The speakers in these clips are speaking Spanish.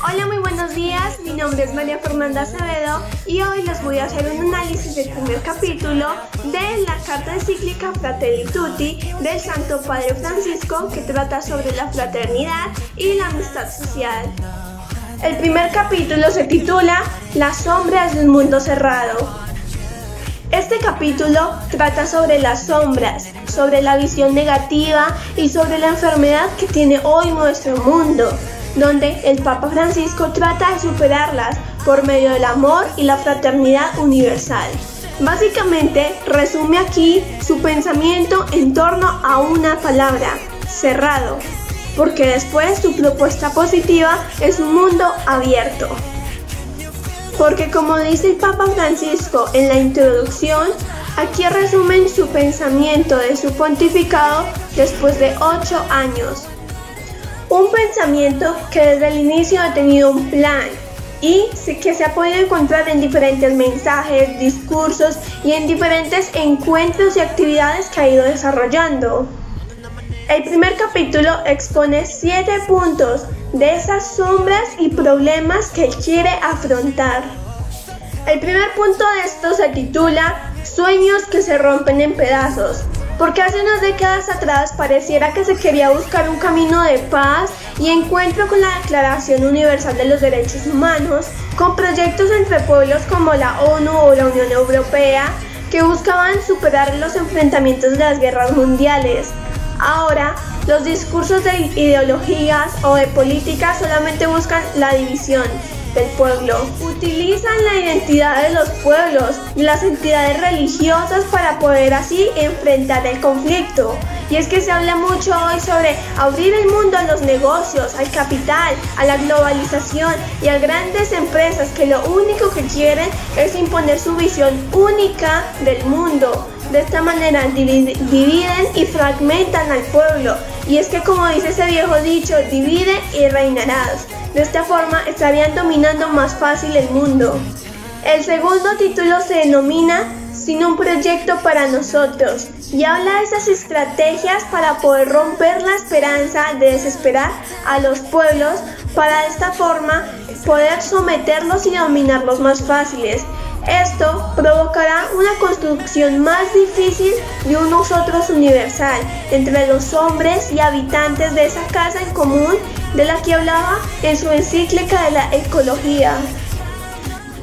Hola, muy buenos días, mi nombre es María Fernanda Acevedo y hoy les voy a hacer un análisis del primer capítulo de la carta encíclica Fratelli Tutti del Santo Padre Francisco, que trata sobre la fraternidad y la amistad social. El primer capítulo se titula Las sombras de un mundo cerrado. Este capítulo trata sobre las sombras, sobre la visión negativa y sobre la enfermedad que tiene hoy nuestro mundo, donde el Papa Francisco trata de superarlas por medio del amor y la fraternidad universal. Básicamente resume aquí su pensamiento en torno a una palabra: cerrado, porque después su propuesta positiva es un mundo abierto. Porque como dice el Papa Francisco en la introducción, aquí resumen su pensamiento de su pontificado después de 8 años. Un pensamiento que desde el inicio ha tenido un plan y que se ha podido encontrar en diferentes mensajes, discursos y en diferentes encuentros y actividades que ha ido desarrollando. El primer capítulo expone 7 puntos de esas sombras y problemas que él quiere afrontar. El primer punto de esto se titula Sueños que se rompen en pedazos, porque hace unas décadas atrás pareciera que se quería buscar un camino de paz y encuentro con la Declaración Universal de los Derechos Humanos, con proyectos entre pueblos como la ONU o la Unión Europea que buscaban superar los enfrentamientos de las guerras mundiales. Ahora, los discursos de ideologías o de políticas solamente buscan la división del pueblo. Utilizan la identidad de los pueblos y las entidades religiosas para poder así enfrentar el conflicto. Y es que se habla mucho hoy sobre abrir el mundo a los negocios, al capital, a la globalización y a grandes empresas que lo único que quieren es imponer su visión única del mundo. De esta manera dividen y fragmentan al pueblo. Y es que, como dice ese viejo dicho, divide y reinarás. De esta forma estarían dominando más fácil el mundo. El segundo título se denomina Sin un proyecto para nosotros y habla de esas estrategias para poder romper la esperanza de desesperar a los pueblos, para de esta forma poder someterlos y dominarlos más fáciles. Esto provocará una construcción más difícil de un nosotros universal entre los hombres y habitantes de esa casa en común de la que hablaba en su encíclica de la ecología.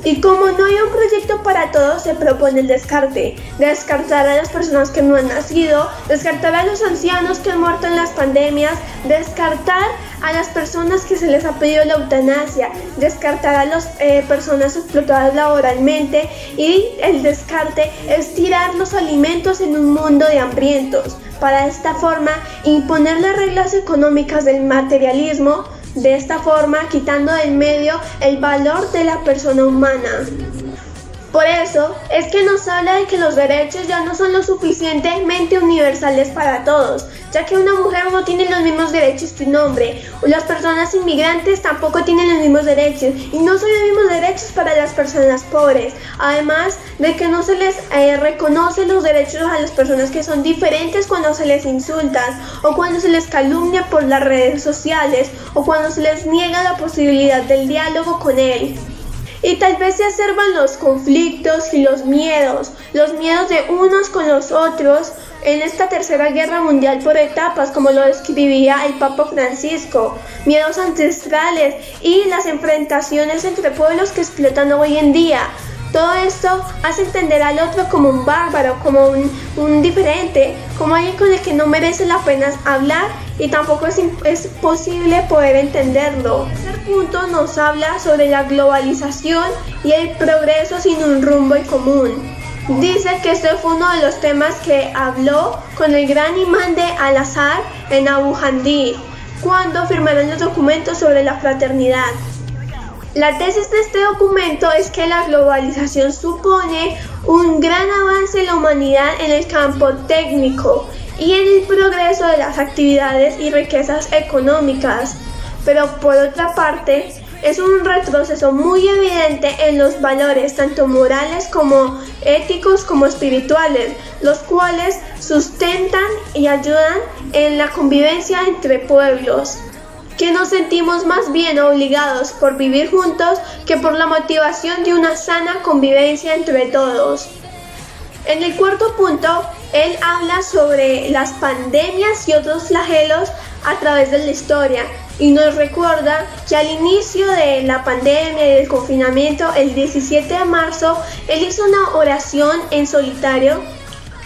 Y como no hay un proyecto para todos, se propone el descarte. Descartar a las personas que no han nacido, descartar a los ancianos que han muerto en las pandemias, descartar a las personas que se les ha pedido la eutanasia, descartar a las personas explotadas laboralmente, y el descarte es tirar los alimentos en un mundo de hambrientos, para de esta forma imponer las reglas económicas del materialismo, de esta forma quitando del medio el valor de la persona humana. Por eso es que nos habla de que los derechos ya no son lo suficientemente universales para todos, ya que una mujer no tiene los mismos derechos que un hombre, o las personas inmigrantes tampoco tienen los mismos derechos, y no son los mismos derechos para las personas pobres, además de que no se les reconoce los derechos a las personas que son diferentes cuando se les insultan, o cuando se les calumnia por las redes sociales, o cuando se les niega la posibilidad del diálogo con él. Y tal vez se observan los conflictos y los miedos de unos con los otros en esta tercera guerra mundial por etapas, como lo describía el Papa Francisco, miedos ancestrales y las enfrentaciones entre pueblos que explotan hoy en día. Todo esto hace entender al otro como un bárbaro, como un diferente, como alguien con el que no merece la pena hablar y tampoco es posible poder entenderlo. El tercer punto nos habla sobre la globalización y el progreso sin un rumbo en común. Dice que este fue uno de los temas que habló con el gran imán de Al-Azhar en Abu Handí, cuando firmaron los documentos sobre la fraternidad. La tesis de este documento es que la globalización supone un gran avance en la humanidad en el campo técnico y en el progreso de las actividades y riquezas económicas, pero por otra parte es un retroceso muy evidente en los valores tanto morales como éticos como espirituales, los cuales sustentan y ayudan en la convivencia entre pueblos. que nos sentimos más bien obligados por vivir juntos que por la motivación de una sana convivencia entre todos. En el cuarto punto, él habla sobre las pandemias y otros flagelos a través de la historia y nos recuerda que al inicio de la pandemia y del confinamiento, el 17 de marzo, él hizo una oración en solitario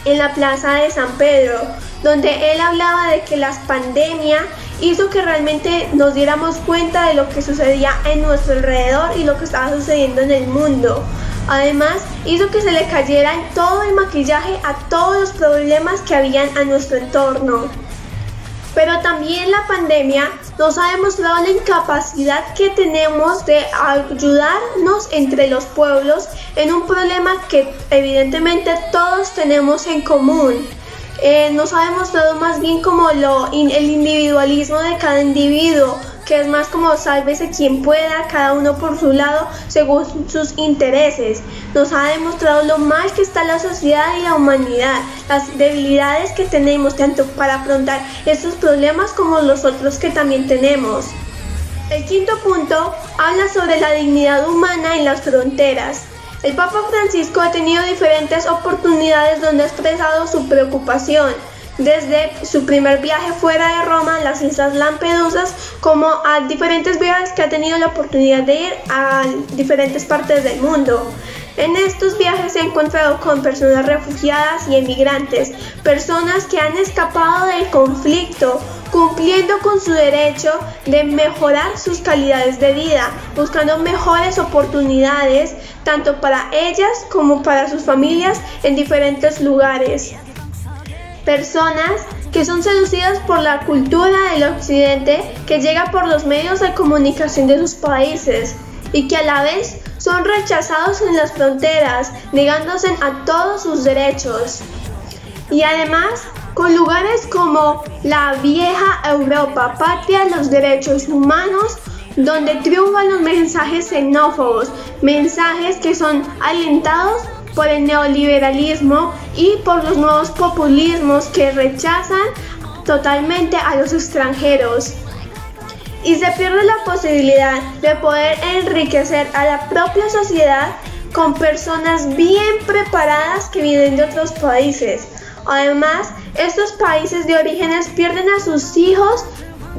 en la plaza de San Pedro, donde él hablaba de que las pandemias hizo que realmente nos diéramos cuenta de lo que sucedía en nuestro alrededor y lo que estaba sucediendo en el mundo. Además, hizo que se le cayera todo el maquillaje a todos los problemas que habían a nuestro entorno. Pero también la pandemia nos ha demostrado la incapacidad que tenemos de ayudarnos entre los pueblos en un problema que evidentemente todos tenemos en común. Nos ha demostrado más bien como el individualismo de cada individuo, que es más como sálvese quien pueda, cada uno por su lado, según sus intereses. Nos ha demostrado lo mal que está la sociedad y la humanidad, las debilidades que tenemos tanto para afrontar estos problemas como los otros que también tenemos. El quinto punto habla sobre la dignidad humana en las fronteras. El Papa Francisco ha tenido diferentes oportunidades donde ha expresado su preocupación, desde su primer viaje fuera de Roma, las Islas Lampedusas, como a diferentes viajes que ha tenido la oportunidad de ir a diferentes partes del mundo. En estos viajes se ha encontrado con personas refugiadas y emigrantes, personas que han escapado del conflicto, cumpliendo con su derecho de mejorar sus calidades de vida, buscando mejores oportunidades tanto para ellas como para sus familias en diferentes lugares. Personas que son seducidas por la cultura del occidente que llega por los medios de comunicación de sus países y que a la vez son rechazados en las fronteras, negándose a todos sus derechos. Y además, con lugares como la vieja Europa, patria de los derechos humanos, donde triunfan los mensajes xenófobos, mensajes que son alentados por el neoliberalismo y por los nuevos populismos que rechazan totalmente a los extranjeros. Y se pierde la posibilidad de poder enriquecer a la propia sociedad con personas bien preparadas que vienen de otros países. Además, estos países de orígenes pierden a sus hijos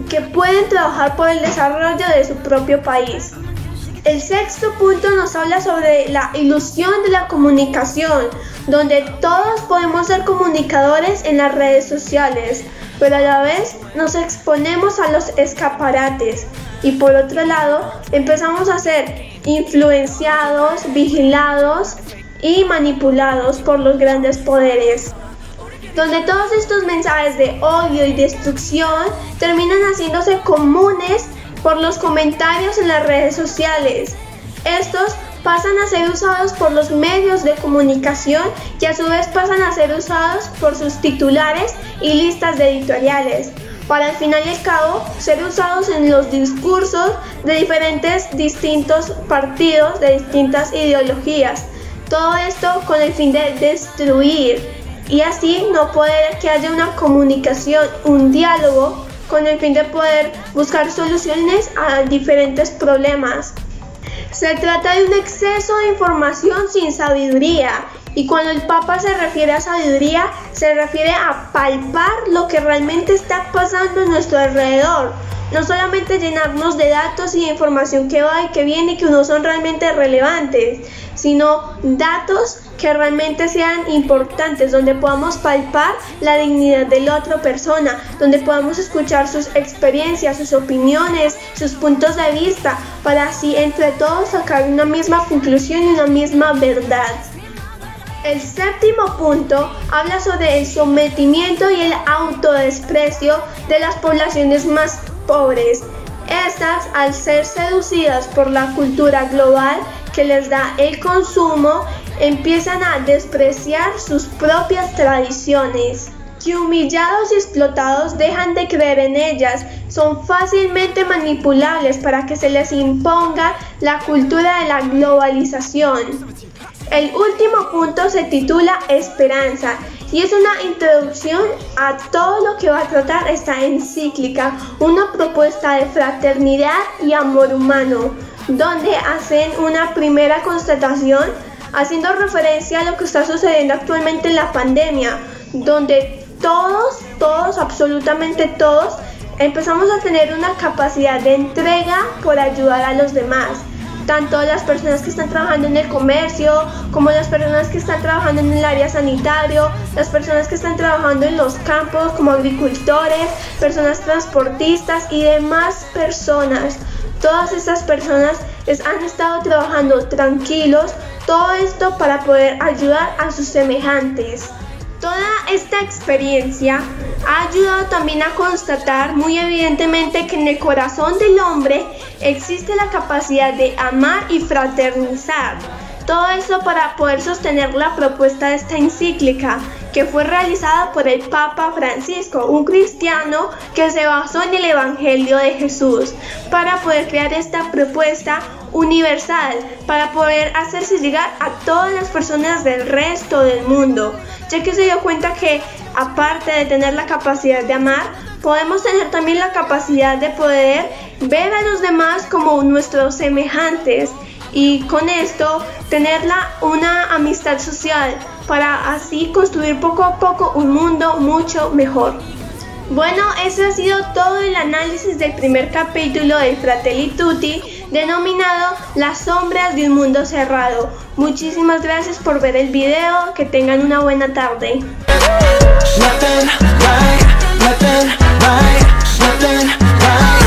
que pueden trabajar por el desarrollo de su propio país. El sexto punto nos habla sobre la ilusión de la comunicación, donde todos podemos ser comunicadores en las redes sociales, pero a la vez nos exponemos a los escaparates y por otro lado empezamos a ser influenciados, vigilados y manipulados por los grandes poderes, donde todos estos mensajes de odio y destrucción terminan haciéndose comunes por los comentarios en las redes sociales. Estos pasan a ser usados por los medios de comunicación y a su vez pasan a ser usados por sus titulares y listas de editoriales, para al final y al cabo ser usados en los discursos de distintos partidos, de distintas ideologías. Todo esto con el fin de destruir y así no poder que haya una comunicación, un diálogo con el fin de poder buscar soluciones a diferentes problemas. Se trata de un exceso de información sin sabiduría, y cuando el Papa se refiere a sabiduría, se refiere a palpar lo que realmente está pasando en nuestro alrededor. No solamente llenarnos de datos y de información que va y que viene y que no son realmente relevantes, sino datos que realmente sean importantes, donde podamos palpar la dignidad de la otra persona, donde podamos escuchar sus experiencias, sus opiniones, sus puntos de vista, para así entre todos sacar una misma conclusión y una misma verdad. El séptimo punto habla sobre el sometimiento y el autodesprecio de las poblaciones más pobres. Estas, al ser seducidas por la cultura global que les da el consumo, empiezan a despreciar sus propias tradiciones. Que humillados y explotados dejan de creer en ellas, son fácilmente manipulables para que se les imponga la cultura de la globalización. El último punto se titula Esperanza y es una introducción a todo lo que va a tratar esta encíclica, una propuesta de fraternidad y amor humano, donde hacen una primera constatación haciendo referencia a lo que está sucediendo actualmente en la pandemia, donde todos, absolutamente todos, empezamos a tener una capacidad de entrega por ayudar a los demás. Tanto las personas que están trabajando en el comercio, como las personas que están trabajando en el área sanitario, las personas que están trabajando en los campos como agricultores, personas transportistas y demás personas. Todas estas personas han estado trabajando tranquilos, todo esto para poder ayudar a sus semejantes. Toda esta experiencia ha ayudado también a constatar muy evidentemente que en el corazón del hombre existe la capacidad de amar y fraternizar. Todo esto para poder sostener la propuesta de esta encíclica, que fue realizada por el Papa Francisco, un cristiano que se basó en el Evangelio de Jesús, para poder crear esta propuesta universal, para poder hacerse llegar a todas las personas del resto del mundo, ya que se dio cuenta que aparte de tener la capacidad de amar, podemos tener también la capacidad de poder ver a los demás como nuestros semejantes y con esto tener una amistad social para así construir poco a poco un mundo mucho mejor. Bueno, ese ha sido todo el análisis del primer capítulo de Fratelli Tutti, denominado Las sombras de un mundo cerrado. Muchísimas gracias por ver el video, que tengan una buena tarde. Nothing right.